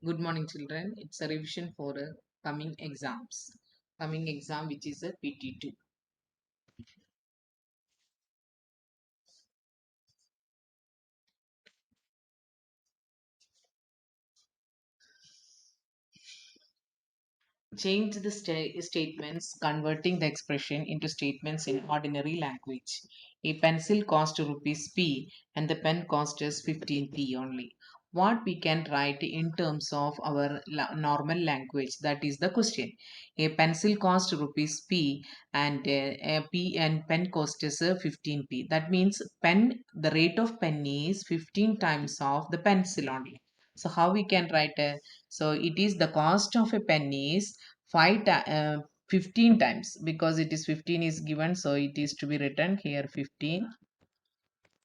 Good morning, children. It's a revision for coming exams. Coming exam, which is a PT2. Change the statements, converting the expression into statements in ordinary language. A pencil cost rupees P and the pen cost is 15p only. What we can write in terms of our normal language? That is the question. A pencil cost rupees P and a P and pen cost is 15p. That means the rate of pen is 15 times of the pencil only. So how we can write so it is the cost of a pen is 15 times, because it is 15 is given, so it is to be written here 15.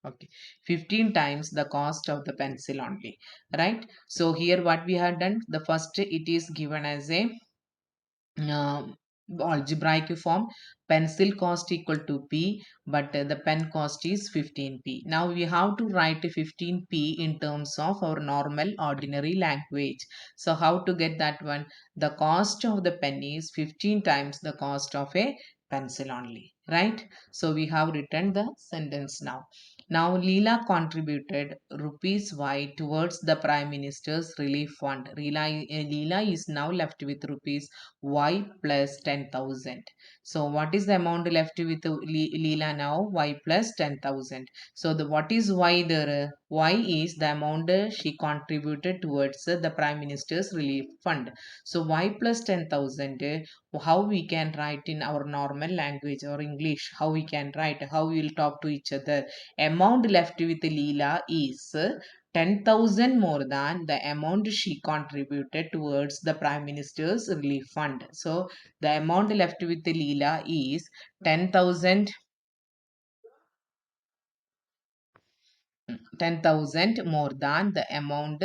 Okay, 15 times the cost of the pencil only, right? So here what we have done, the first it is given as a uh, algebraic form. Pencil cost equal to p, but the pen cost is 15p. Now we have to write 15p in terms of our normal ordinary language. So how to get that one? The cost of the pen is 15 times the cost of a pencil only, right? So we have written the sentence now. Now Leela contributed rupees Y towards the Prime Minister's relief fund. Leela is now left with rupees Y plus 10,000. So what is the amount left with Leela now? Y plus 10,000. So the what is Y there? Y is the amount she contributed towards the Prime Minister's relief fund. So Y plus 10,000, how we can write in our normal language or English? How we can write? How we will talk to each other? Amount left with Leela is 10,000 more than the amount she contributed towards the Prime Minister's relief fund. So the amount left with Leela is 10,000 10,000 more than the amount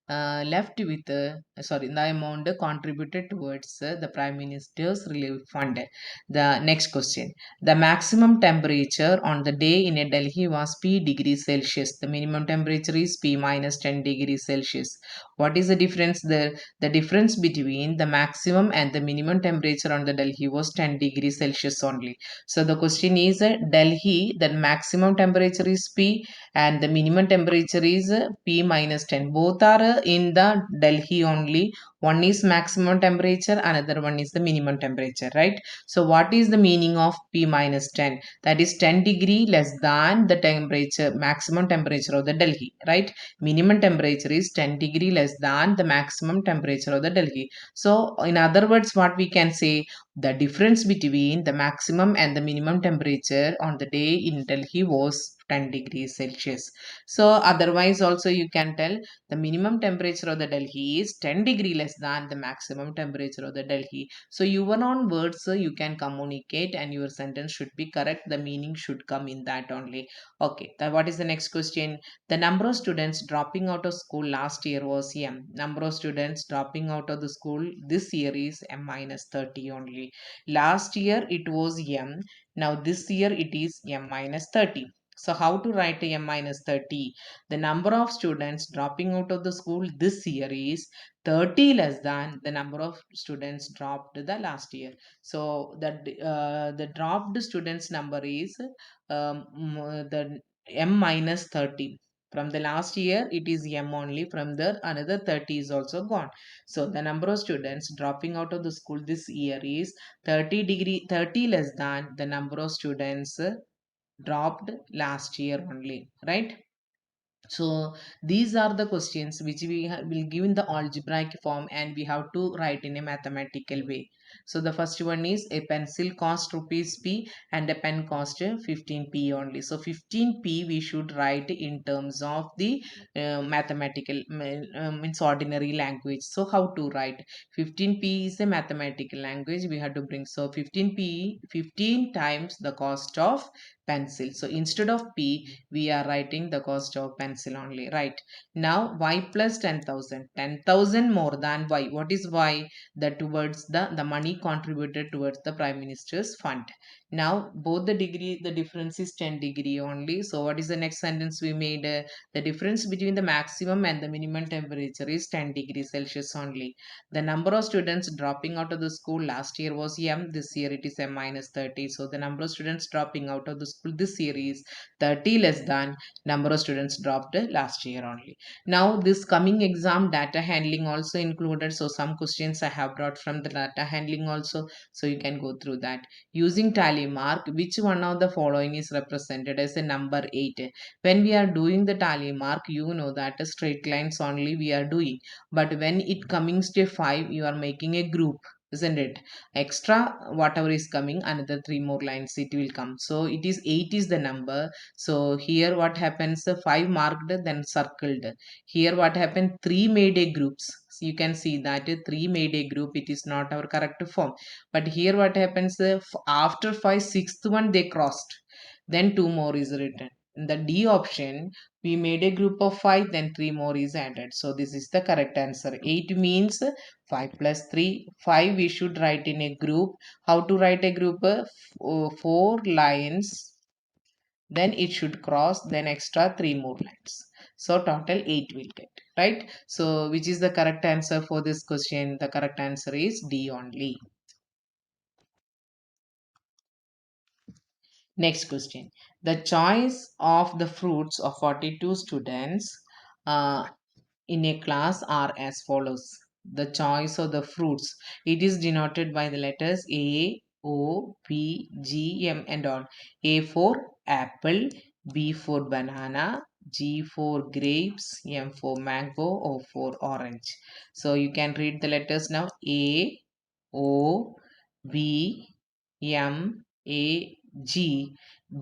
left with the amount contributed towards the Prime Minister's relief fund. The next question: the maximum temperature on the day in Delhi was P degrees Celsius. The minimum temperature is P minus 10 degrees Celsius. What is the difference there? The difference between the maximum and the minimum temperature on the Delhi was 10 degrees Celsius only. So the question is, Delhi, the maximum temperature is P and the minimum temperature is P minus 10. Both are in the Delhi only. One is maximum temperature, another one is the minimum temperature, right? So what is the meaning of P minus 10? That is 10 degree less than the temperature, maximum temperature of the Delhi, right? Minimum temperature is 10 degree less than the maximum temperature of the Delhi. So in other words, what we can say, the difference between the maximum and the minimum temperature on the day in Delhi was 10 degrees Celsius. So otherwise also you can tell the minimum temperature of the Delhi is 10 degree less than the maximum temperature of the Delhi. So your own words you can communicate and your sentence should be correct. The meaning should come in that only. Okay, what is the next question? The number of students dropping out of school last year was M. Number of students dropping out of the school this year is M minus 30 only. Last year it was M. Now this year it is M minus 30. So how to write M minus 30? The number of students dropping out of the school this year is 30 less than the number of students dropped the last year. So the dropped students number is the M minus 30. From the last year it is M only. From there another 30 is also gone. So the number of students dropping out of the school this year is 30 less than the number of students dropped last year only, right? So these are the questions which will give in the algebraic form, and we have to write in a mathematical way. So the first one is a pencil cost rupees P and a pen cost 15p only. So 15p we should write in terms of the mathematical means ordinary language. So how to write? 15p is a mathematical language we have to bring. So 15p, 15 times the cost of pencil. So instead of p we are writing the cost of pencil only, right? Now y plus 10,000, 10,000 more than y. What is y? The towards the money money contributed towards the prime minister's fund. Now both the difference is 10 degree only. So what is the next sentence we made? The difference between the maximum and the minimum temperature is 10 degrees Celsius only. The number of students dropping out of the school last year was m, this year it is m minus 30. So the number of students dropping out of the school this year is 30 less than number of students dropped last year only. Now this coming exam data handling also included, so some questions I have brought from the data handling also, so you can go through that. Using tally mark, which one of the following is represented as a number 8? When we are doing the tally mark, you know that straight lines only we are doing, but when it comes to 5, you are making a group, isn't it? Extra whatever is coming, another 3 more lines it will come. So it is 8 is the number. So here what happens, 5 marked then circled. Here what happened, 3 made a groups. So you can see that 3 made a group, it is not our correct form. But here what happens, after 5 sixth one they crossed, then 2 more is written. In the D option we made a group of 5, then 3 more is added. So this is the correct answer. 8 means 5 plus 3. 5 we should write in a group. How to write a group? 4 lines, then it should cross, then extra 3 more lines. So total 8 will get, right? So which is the correct answer for this question? The correct answer is D only. Next question. The choice of the fruits of 42 students uh, in a class are as follows. The choice of the fruits, it is denoted by the letters A, O, P, G, M and all. A for apple, B for banana, G for grapes, M for mango, O for orange. So you can read the letters now. A, O, B, M, A, G,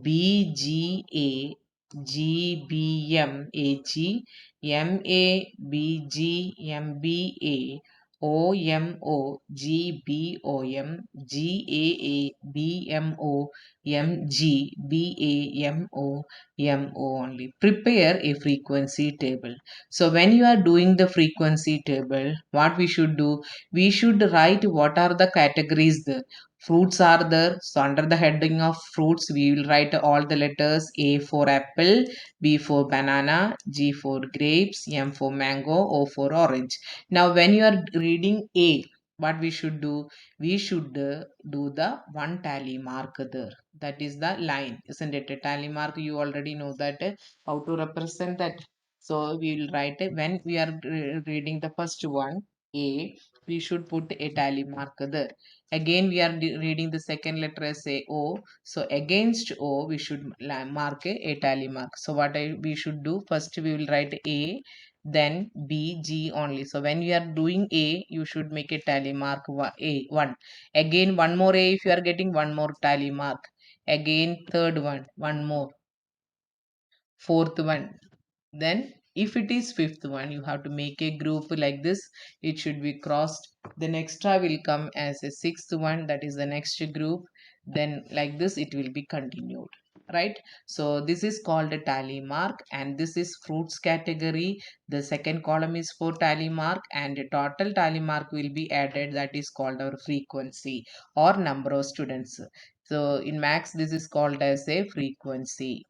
B, G, A, G, B, M, A, G, M, A, B, G, M, B, A, O, M, O, G, B, O, M, G, A, B, M, O, M, G, B, A, M, O, M, O only. Prepare a frequency table. So when you are doing the frequency table, what we should do? We should write what are the categories there. Fruits are there, so under the heading of fruits we will write all the letters. A for apple, B for banana, G for grapes, M for mango, O for orange. Now when you are reading A, what we should do? We should do the one tally mark there, that is the line, isn't it? A tally mark, you already know that how to represent that. So we will write when we are reading the first one A, we should put a tally mark there. Again we are reading the second letter as a O, so against O we should mark a tally mark. So what we should do, first we will write A, then B, G only. So when you are doing A, you should make a tally mark A 1. Again one more A, if you are getting one more tally mark. Again third one more. Fourth one. Then if it is fifth one, you have to make a group like this. It should be crossed. The extra will come as a sixth one, that is the next group. Then like this it will be continued, right? So this is called a tally mark, and this is fruits category. The second column is for tally mark, and a total tally mark will be added, that is called our frequency or number of students. So in max this is called as a frequency.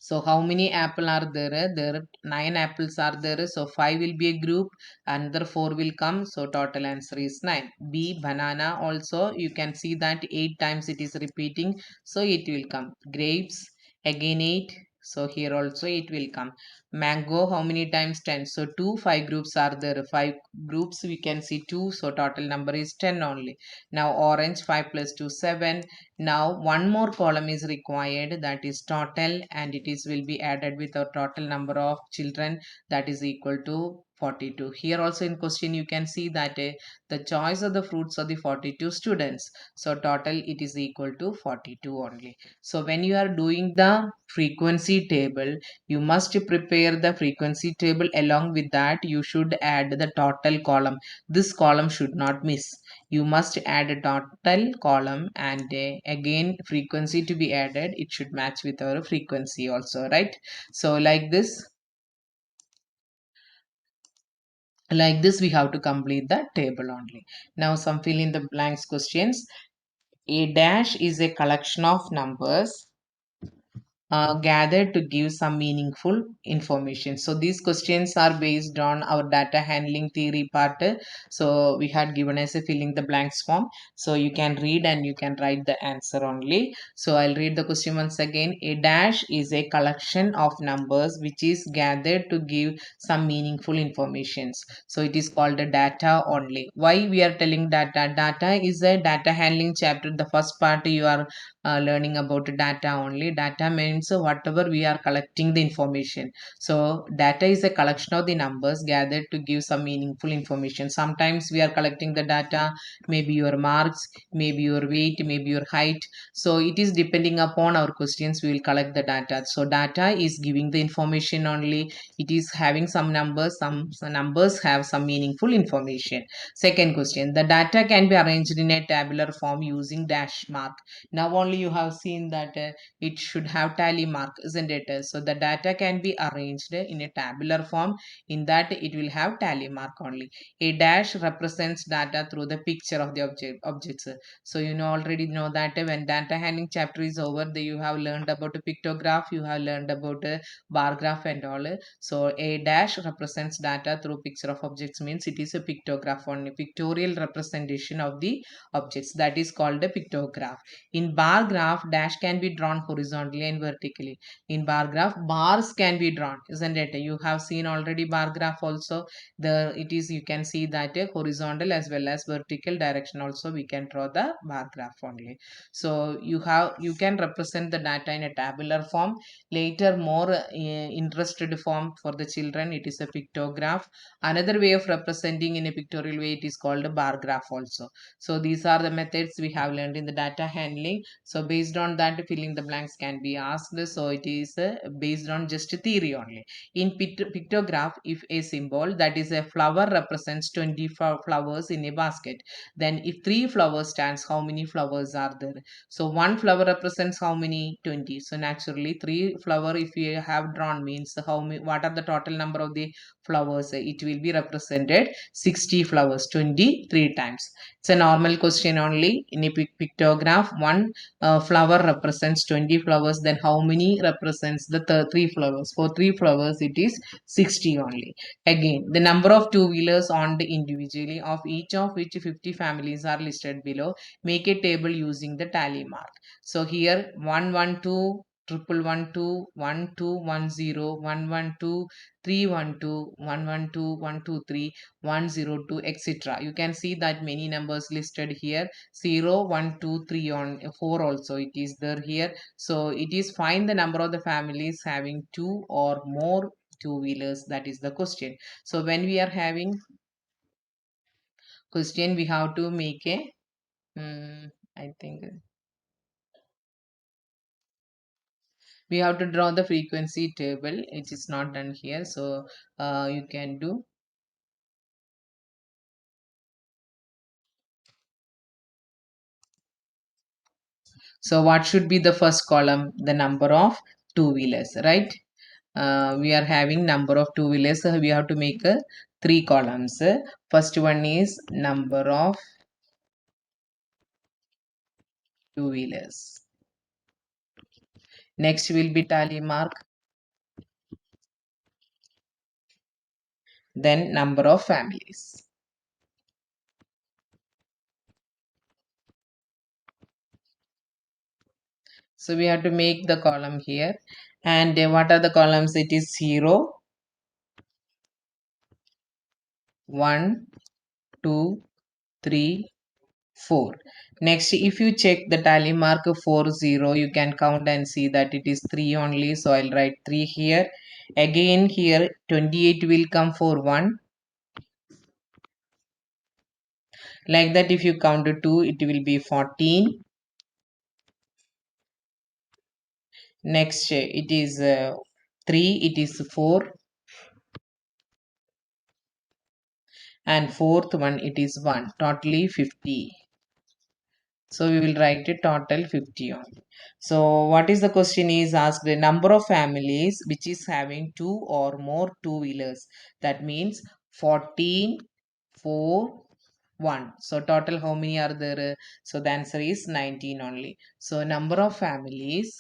So how many apple are there? There are 9 apples are there. So 5 will be a group. Another 4 will come. So total answer is 9. B, banana also. You can see that 8 times it is repeating. So it will come. Grapes again 8. So here also it will come. Mango, how many times? 10. So 2, 5 groups are there. 5 groups we can see 2. So total number is 10 only. Now orange, 5 plus 2, 7. Now one more column is required, that is total, and it is will be added with our total number of children, that is equal to 42. Here also in question you can see that the choice of the fruits of the 42 students. So total it is equal to 42 only. So when you are doing the frequency table, you must prepare the frequency table. Along with that you should add the total column. This column should not miss. You must add a total column, and again frequency to be added. It should match with our frequency also, right? So like this Like this, we have to complete the table only. Now some fill in the blanks questions. A dash is a collection of numbers gathered to give some meaningful information. So these questions are based on our data handling theory part. So we had given us a filling the blanks form. So you can read and you can write the answer only. So I'll read the question once again. A dash is a collection of numbers which is gathered to give some meaningful informations. So it is called a data only. Why we are telling data? Data is a data handling chapter. The first part you are learning about data only. Data means whatever we are collecting the information. So data is a collection of the numbers gathered to give some meaningful information. Sometimes we are collecting the data, maybe your marks, maybe your weight, maybe your height. So it is depending upon our questions we will collect the data. So data is giving the information only. It is having some numbers. Some numbers have some meaningful information. Second question, the data can be arranged in a tabular form using dash mark. Now only you have seen that it should have tally mark, isn't it? So the data can be arranged in a tabular form. In that it will have tally mark only. A dash represents data through the picture of the objects. So you know already know that when data handling chapter is over, you have learned about a pictograph, you have learned about a bar graph and all. So a dash represents data through picture of objects means it is a pictograph only, pictorial representation of the objects, that is called a pictograph. In bar graph, dash can be drawn horizontally and vertically. In bar graph, bars can be drawn, isn't it? You have seen already bar graph also. The it is you can see that a horizontal as well as vertical direction also we can draw the bar graph only. So you can represent the data in a tabular form. Later, more interested form for the children, it is a pictograph. Another way of representing in a pictorial way, it is called a bar graph also. So these are the methods we have learned in the data handling. So based on that, filling the blanks can be asked. So it is based on just theory only. In pictograph, if a symbol that is a flower represents 20 flowers in a basket, then if three flowers stands, how many flowers are there? So one flower represents how many? 20. So naturally, three flower if you have drawn means how many? What are the total number of the flowers? It will be represented 60 flowers, 23 times. It's a normal question only. In a pictograph, one flower represents 20 flowers. Then how many represents the three flowers? For three flowers, it is 60 only. Again, the number of two-wheelers owned individually of each of which 50 families are listed below. Make a table using the tally mark. So here 112, triple 12, 1210, 112, 312, 112, 123, 102, etc. You can see that many numbers listed here. 0, 1, 2, 3 on 4 also it is there here. So it is find the number of the families having two or more two-wheelers. That is the question. So when we are having question, we have to make a I think we have to draw the frequency table. It is not done here. So you can do. So what should be the first column? The number of two-wheelers, right? We are having number of two-wheelers. So we have to make three columns. First one is number of two-wheelers. Next will be tally mark. Then number of families. So we have to make the column here. And what are the columns? It is 0, 1, 2, 3, 4. Next, if you check the tally mark 40, you can count and see that it is 3 only. So I'll write 3 here. Again here 28 will come for 1. Like that, if you count 2, it will be 14. Next, it is 3, it is 4. And fourth one, it is 1. Totally 50. So we will write a total 50 only. So what is the question is asked? The number of families which is having two or more two-wheelers. That means 14, 4, 1. So total how many are there? So the answer is 19 only. So number of families,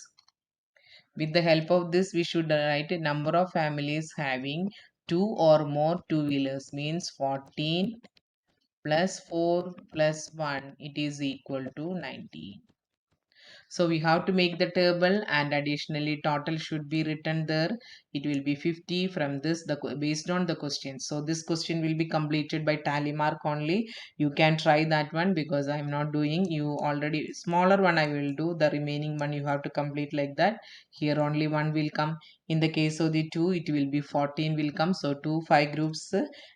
with the help of this we should write a number of families having two or more two-wheelers means 14 plus 4 plus 1, it is equal to 19. So we have to make the table, and additionally total should be written there. It will be 50 from this based on the question. So this question will be completed by tally mark only. You can try that one because I am not doing. You already smaller one I will do. The remaining one you have to complete like that. Here only one will come. In the case of the 2 it will be 14 will come. So 2 5 groups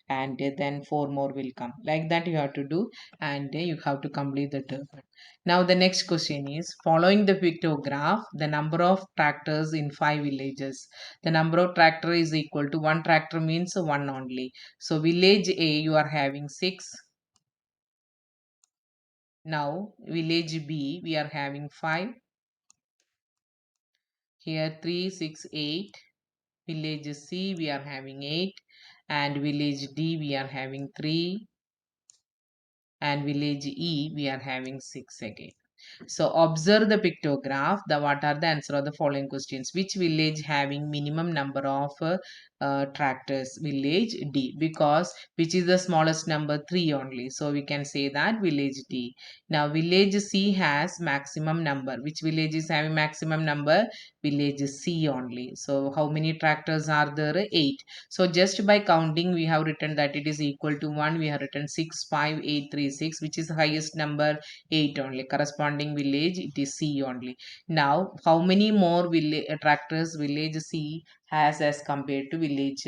and then 4 more will come. Like that you have to do, and you have to complete the table. Now the next question is, following the pictograph, the number of tractors in 5 villages. The number of tractor is equal to one tractor means one only. So village A you are having 6. Now village B we are having 5. Here 3, 6, 8. Village C we are having 8. And village D we are having 3. And village E we are having 6 again. So observe the pictograph. What are the answer of the following questions? Which village having minimum number of tractors? Village D, because which is the smallest number? 3 only. So we can say that village D. Now village C has maximum number. Which village is having maximum number? Village C only. So how many tractors are there? 8. So just by counting we have written that it is equal to 1. We have written 6, 5, 8, 3, 6, which is the highest number? 8 only. Corresponding village it is C only. Now how many more tractors village C has as compared to village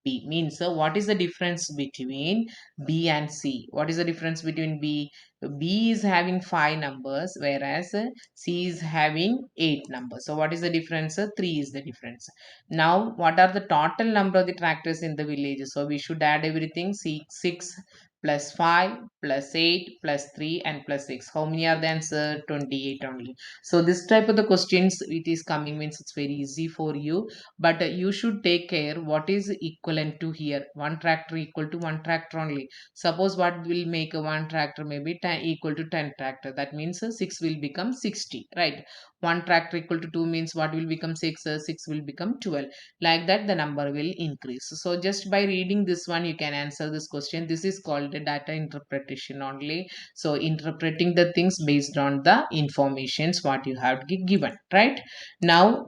B? Means what is the difference between B and C? What is the difference between B? B is having 5 numbers, whereas C is having 8 numbers. So what is the difference? 3 is the difference. Now what are the total number of the tractors in the village? So we should add everything. 6 plus 5 plus 8 plus 3 and plus 6. How many are the answer? 28 only. So this type of the questions it is coming means it's very easy for you, but you should take care what is equivalent to here. One tractor equal to one tractor only. Suppose what will make a one tractor maybe 10 equal to 10 tractor. That means 6 will become 60, right? One tractor equal to 2 means what will become 6? 6 will become 12. Like that the number will increase. So just by reading this one you can answer this question. This is called the data interpretation only. So interpreting the things based on the informations what you have given, right? Now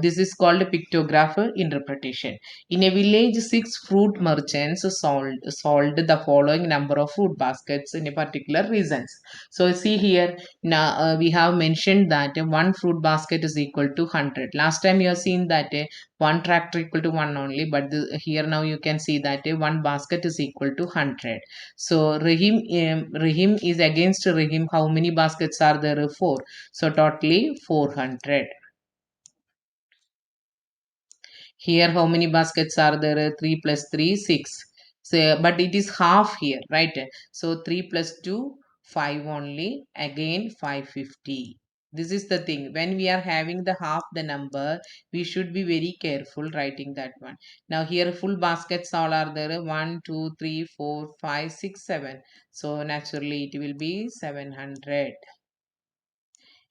this is called pictographer interpretation. In a village 6 fruit merchants sold the following number of fruit baskets in a particular regions. So see here, now we have mentioned that one fruit basket is equal to 100. Last time you have seen that one tractor equal to one only, but here now you can see that one basket is equal to 100. So Rahim is against Rahim. How many baskets are there? 4. So totally 400. Here how many baskets are there? 3 plus 3 6. So but it is half here, right? So 3 plus 2 5 only, again 550. This is the thing, when we are having the half the number we should be very careful writing that one. Now here full baskets all are there: 1 2 3 4 5 6 7. So naturally it will be 700.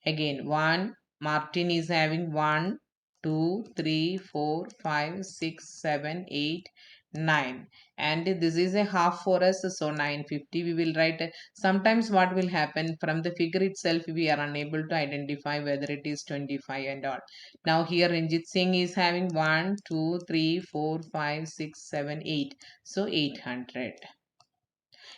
Again, 1. Martin is having 1, 2, 3, 4, 5, 6, 7, 8, 9. And this is a half for us, so 950 we will write. Sometimes what will happen, from the figure itself we are unable to identify whether it is 25 and all. Now here Ranjit Singh is having 1, 2, 3, 4, 5, 6, 7, 8. So 800.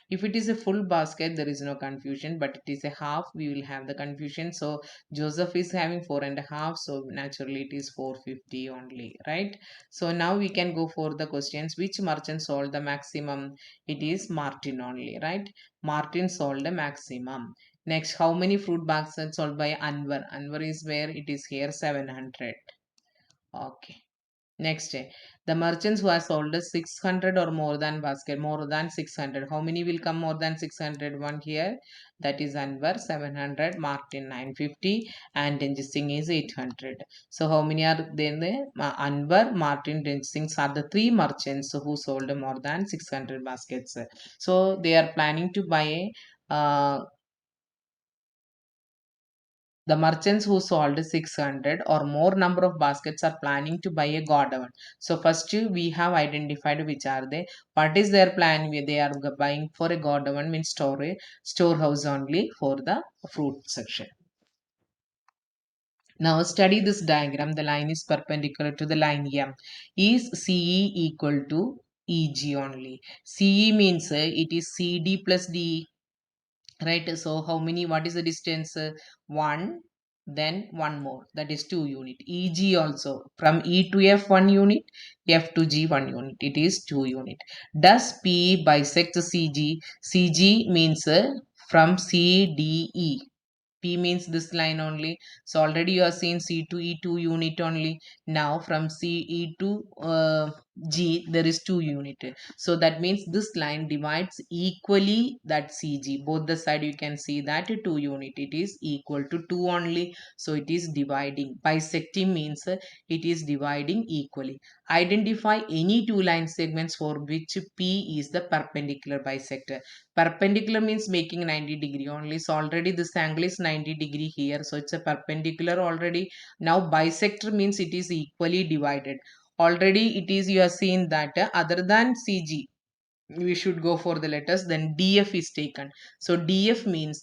If it is a full basket there is no confusion, but it is a half we will have the confusion. So Joseph is having 4.5, so naturally it is 450 only, right? So now we can go for the questions. Which merchant sold the maximum? It is Martin only, right? Martin sold the maximum. Next, how many fruit baskets sold by Anwar? Anwar is where? It is here 700. Okay. Next, the merchants who have sold 600 or more than basket, more than 600. How many will come more than 600? One here, that is Anwar 700, Martin 950, and Denji Singh is 800. So how many are there? Anwar, Martin, Denji Singh are the three merchants who sold more than 600 baskets. So they are planning to buy the merchants who sold 600 or more number of baskets are planning to buy a godown. So first we have identified which are they. What is their plan? They are buying for a godown means storehouse only for the fruit section. Now study this diagram. The line is perpendicular to the line M. Is CE equal to EG only? CE means it is CD plus DE, right? So how many, what is the distance? One, then one more, that is 2 unit. EG also, from E to F 1 unit, F to G 1 unit, it is 2 unit. Does P bisect CG? CG means from CDE. P means this line only. So already you are seeing C to E 2 unit only. Now from CE to G there is 2 unit. So that means this line divides equally that CG. Both the side you can see that 2 unit. It is equal to 2 only. So it is dividing. Bisecting means it is dividing equally. Identify any two line segments for which P is the perpendicular bisector. Perpendicular means making 90 degree only. So already this angle is 90 degree here. So it's a perpendicular already. Now bisector means it is equally divided. Already it is, you have seen that other than CG, we should go for the letters, then DF is taken. So DF means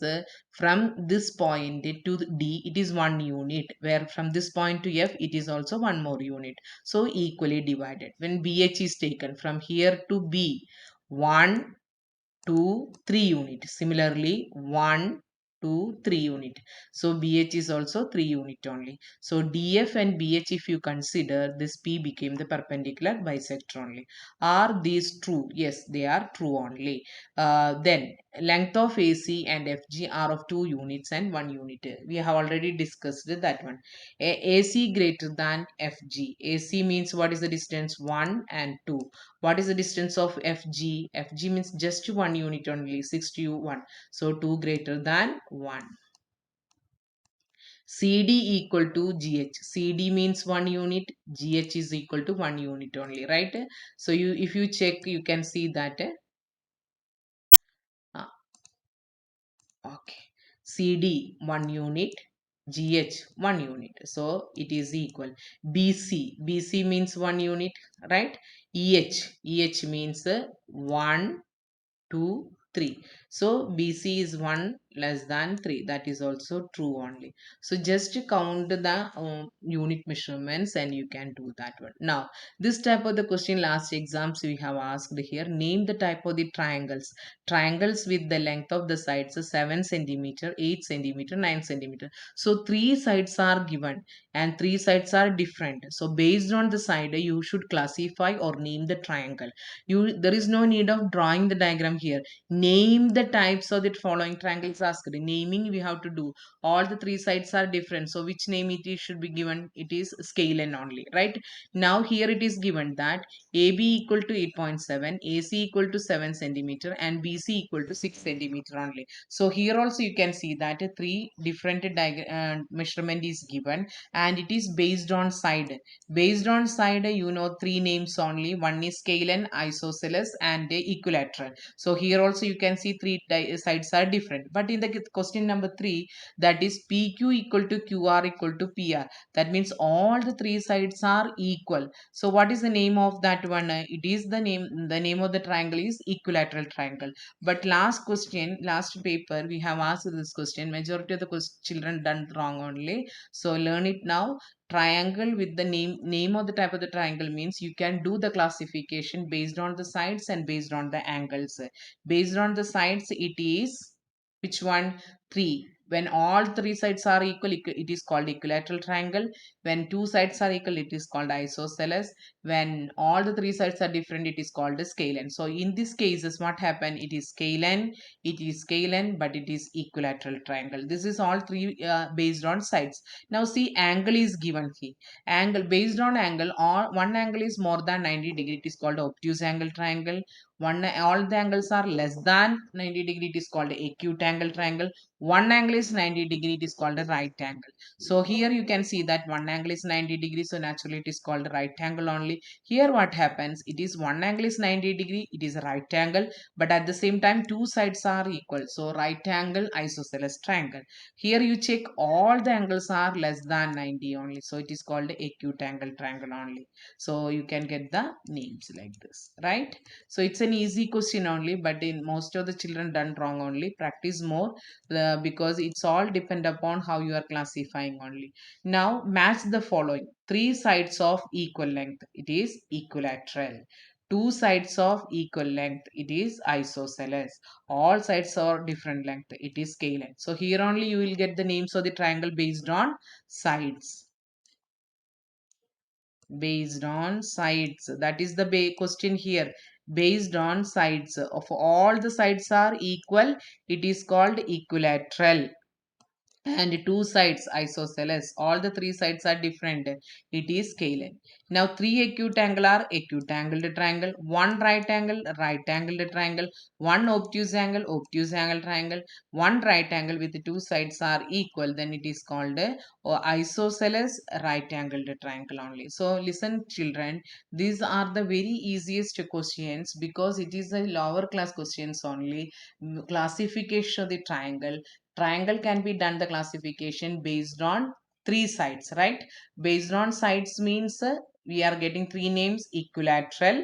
from this point to D it is 1 unit, where from this point to F it is also one more unit. So equally divided. When BH is taken from here to B, 1 2 3 unit. Similarly 1 2 3 unit. So BH is also 3 unit only. So DF and BH, if you consider, this P became the perpendicular bisector only. Are these true? Yes, they are true only. Then length of AC and FG are of 2 units and 1 unit. We have already discussed that one. AC greater than FG. AC means what is the distance? 1 and 2. What is the distance of FG? FG means just 1 unit only, 6 to 1. So 2 greater than 1. CD equal to GH. CD means 1 unit, GH is equal to 1 unit only, right? So you, if you check, you can see that uh, okay, CD 1 unit, GH 1 unit, so it is equal. BC means 1 unit, right? EH means 1 2 3. So BC is 1 less than 3, that is also true only. So just to count the unit measurements and you can do that one. Now this type of the question last exams we have asked here. Name the type of the triangles with the length of the sides 7 centimeter, 8 centimeter, 9 centimeter. So three sides are given and three sides are different. So based on the side you should classify or name the triangle. There is no need of drawing the diagram here. Name the types of the following triangles asked. Naming we have to do. All the three sides are different, so which name it is should be given? It is scale n only, right? Now here it is given that AB equal to 8.7, AC equal to 7 centimeter and BC equal to 6 centimeter only. So here also you can see that three different measurement is given and it is based on side. Based on side, you know three names only. One is scale and isosceles and equilateral. So here also you can see three sides are different. But in the question number 3, that is PQ equal to QR equal to PR. That means all the three sides are equal. So what is the name of that one? It is the name of the triangle is equilateral triangle. But last question, last paper, we have asked this question. Majority of the children done wrong only. So learn it now. Triangle with the name of the type of the triangle means you can do the classification based on the sides and based on the angles. Based on the sides it is which one? 3. When all three sides are equal, it is called equilateral triangle. When two sides are equal, it is called isosceles. When all the three sides are different, it is called a scalene. So in this cases, what happened? It is scalene, but it is equilateral triangle. This is all three based on sides. Now see, angle is given here. Angle based on angle, or one angle is more than 90 degree, it is called obtuse angle triangle. One all the angles are less than 90 degree, it is called acute angle triangle. One angle is 90 degree, it is called a right angle. So here you can see that one angle is 90 degrees, so naturally it is called a right angle only. Here what happens, it is one angle is 90 degree, it is a right angle, but at the same time two sides are equal, so right angle isosceles triangle. Here you check all the angles are less than 90 only, so it is called acute angle triangle only. So you can get the names like this, right? So it's an easy question only, but in most of the children done wrong only. Practice more, because it's all depend upon how you are classifying only. Now match the following: three sides of equal length, it is equilateral. Two sides of equal length, it is isosceles. All sides are different length, it is scalene. So here only you will get the names of the triangle based on sides. Based on sides, that is the question here. Based on sides, of all the sides are equal, it is called equilateral. And two sides isosceles, all the three sides are different, it is scalene. Now three acute angle are acute angled triangle, one right angled triangle, one obtuse angle triangle, one right angle with two sides are equal, then it is called a or isosceles right angled triangle only. So listen children, these are the very easiest questions because it is a lower class questions only. Classification of the triangle can be done the classification based on three sides, right? Based on sides means we are getting three names: equilateral,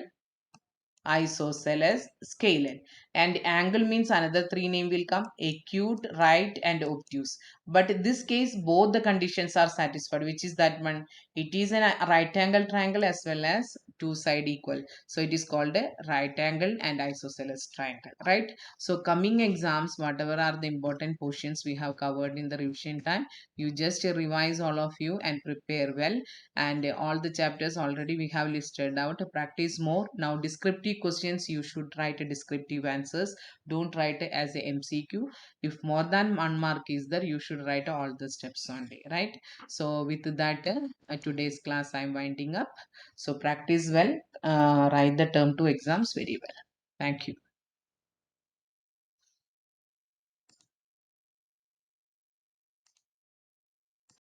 isosceles, scalene. And angle means another three name will come: acute, right, and obtuse. But in this case both the conditions are satisfied, which is that one, it is a right angle triangle as well as two side equal, so it is called a right angle and isosceles triangle, right? So coming exams, whatever are the important portions we have covered in the revision time, you just revise all of you and prepare well. And all the chapters already we have listed out. Practice more. Now descriptive questions, you should write a descriptive answers, don't write it as a MCQ. If more than one mark is there, you should write all the steps only, right? So with that, today's class I'm winding up. So practice well, write the term 2 exams very well. Thank you.